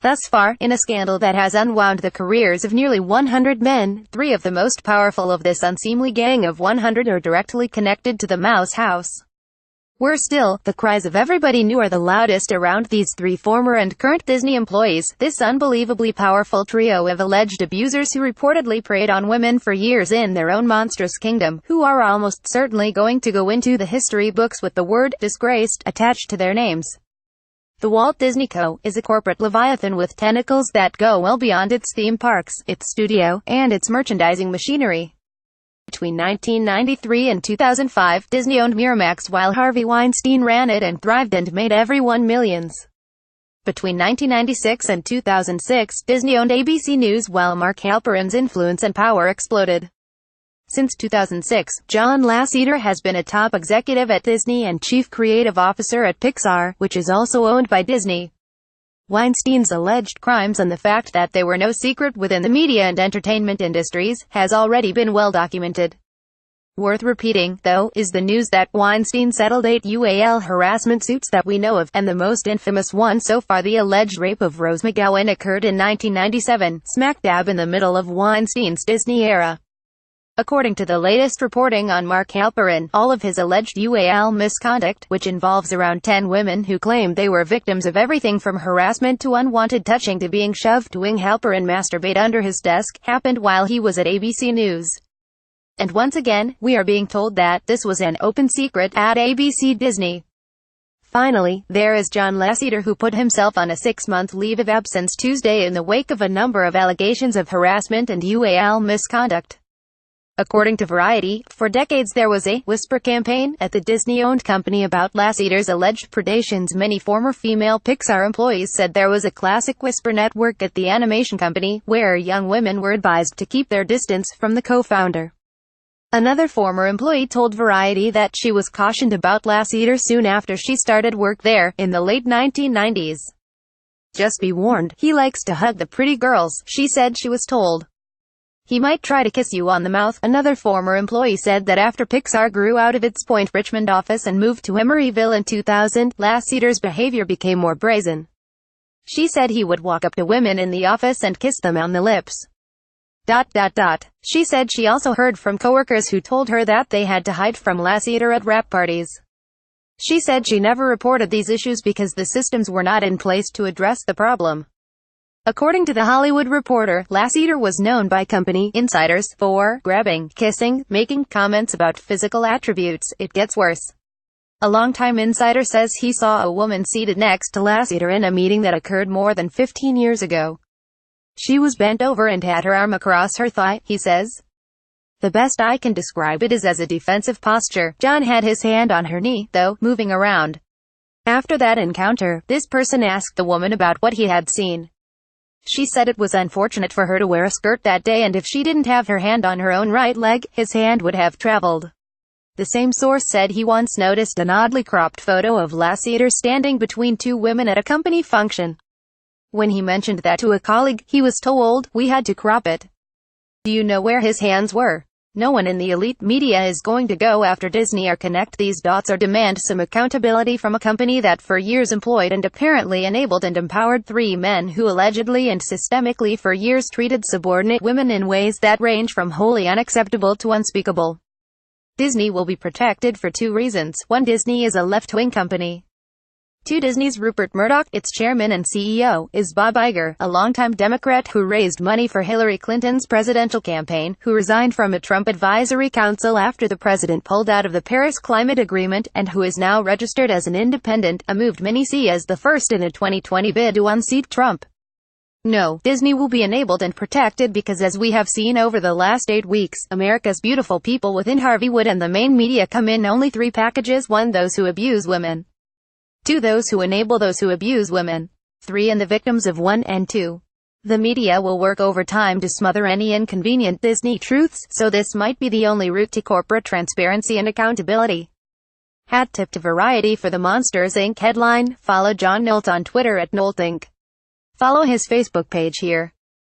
Thus far, in a scandal that has unwound the careers of nearly 100 men, 3 of the most powerful of this unseemly gang of 100 are directly connected to the Mouse House. Worse still, the cries of everybody new are the loudest around these 3 former and current Disney employees, this unbelievably powerful trio of alleged abusers who reportedly preyed on women for years in their own monstrous kingdom, who are almost certainly going to go into the history books with the word disgraced attached to their names. The Walt Disney Co. is a corporate leviathan with tentacles that go well beyond its theme parks, its studio, and its merchandising machinery. Between 1993 and 2005, Disney owned Miramax while Harvey Weinstein ran it and thrived and made everyone millions. Between 1996 and 2006, Disney owned ABC News while Mark Halperin's influence and power exploded. Since 2006, John Lasseter has been a top executive at Disney and chief creative officer at Pixar, which is also owned by Disney. Weinstein's alleged crimes and the fact that they were no secret within the media and entertainment industries has already been well documented. Worth repeating, though, is the news that Weinstein settled 8 UAL harassment suits that we know of, and the most infamous one so far, the alleged rape of Rose McGowan, occurred in 1997, smack dab in the middle of Weinstein's Disney era. According to the latest reporting on Mark Halperin, all of his alleged UAL misconduct, which involves around 10 women who claim they were victims of everything from harassment to unwanted touching to being shoved to wing Halperin masturbate under his desk, happened while he was at ABC News. And once again, we are being told that this was an open secret at ABC Disney. Finally, there is John Lasseter, who put himself on a 6-month leave of absence Tuesday in the wake of a number of allegations of harassment and UAL misconduct. According to Variety, for decades there was a whisper campaign at the Disney-owned company about Lasseter's alleged predations. Many former female Pixar employees said there was a classic whisper network at the animation company, where young women were advised to keep their distance from the co-founder. Another former employee told Variety that she was cautioned about Lasseter soon after she started work there, in the late 1990s. "Just be warned, he likes to hug the pretty girls," she said she was told. "He might try to kiss you on the mouth." Another former employee said that after Pixar grew out of its Point Richmond office and moved to Emeryville in 2000, Lasseter's behavior became more brazen. She said he would walk up to women in the office and kiss them on the lips. She said she also heard from coworkers who told her that they had to hide from Lasseter at wrap parties. She said she never reported these issues because the systems were not in place to address the problem. According to The Hollywood Reporter, Lasseter was known by company insiders for grabbing, kissing, making comments about physical attributes. It gets worse. A longtime insider says he saw a woman seated next to Lasseter in a meeting that occurred more than 15 years ago. She was bent over and had her arm across her thigh, he says. "The best I can describe it is as a defensive posture." John had his hand on her knee, though, moving around. After that encounter, this person asked the woman about what he had seen. She said it was unfortunate for her to wear a skirt that day, and if she didn't have her hand on her own right leg, his hand would have traveled. The same source said he once noticed an oddly cropped photo of Lasseter standing between 2 women at a company function. When he mentioned that to a colleague, he was told, "We had to crop it." Do you know where his hands were? No one in the elite media is going to go after Disney or connect these dots or demand some accountability from a company that for years employed and apparently enabled and empowered 3 men who allegedly and systemically for years treated subordinate women in ways that range from wholly unacceptable to unspeakable. Disney will be protected for 2 reasons. 1. Disney is a left-wing company. 2. Disney's Rupert Murdoch, its chairman and CEO, is Bob Iger, a longtime Democrat who raised money for Hillary Clinton's presidential campaign, who resigned from a Trump advisory council after the president pulled out of the Paris Climate Agreement, and who is now registered as an independent, a move many see as the first in a 2020 bid to unseat Trump. No, Disney will be enabled and protected because, as we have seen over the last 8 weeks, America's beautiful people within Harvey would and the main media come in only 3 packages. 1. Those who abuse women. 2. Those who enable those who abuse women. 3. And the victims of 1 and 2. The media will work overtime to smother any inconvenient Disney truths, so this might be the only route to corporate transparency and accountability. Hat tip to Variety for the Monsters Inc. headline. Follow John Nolte on Twitter at Nolte Inc. Follow his Facebook page here.